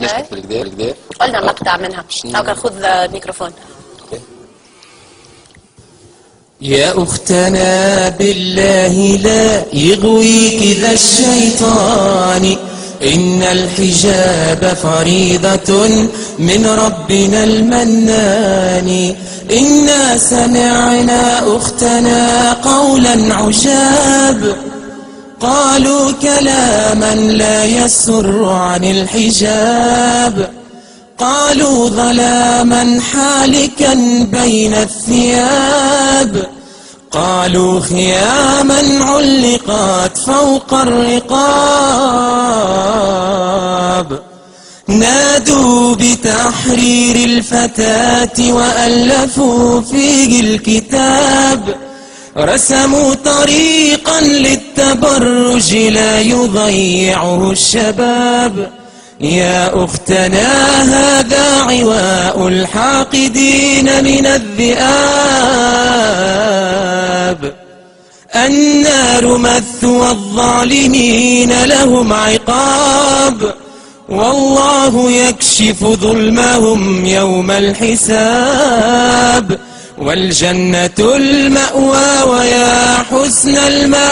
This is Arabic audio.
نشكت بالكدا قلنا مقطع منها أو كان خذ الميكروفون. يا أختنا بالله لا يغويك ذا الشيطان، إن الحجاب فريضة من ربنا المنان. إنا سمعنا أختنا قولا عجاب، قالوا كلاما لا يسر عن الحجاب، قالوا ظلاما حالكا بين الثياب، قالوا خياما علقت فوق الرقاب، نادوا بتحرير الفتاة وألفوا فيه الكتاب، رسموا طريقا للتبرج لا يضيعه الشباب. يا أختنا هذا عواء الحاقدين من الذئاب، النار مثوى الظالمين لهم عقاب، والله يكشف ظلمهم يوم الحساب، والجنة المأوى ويا حسن المآب.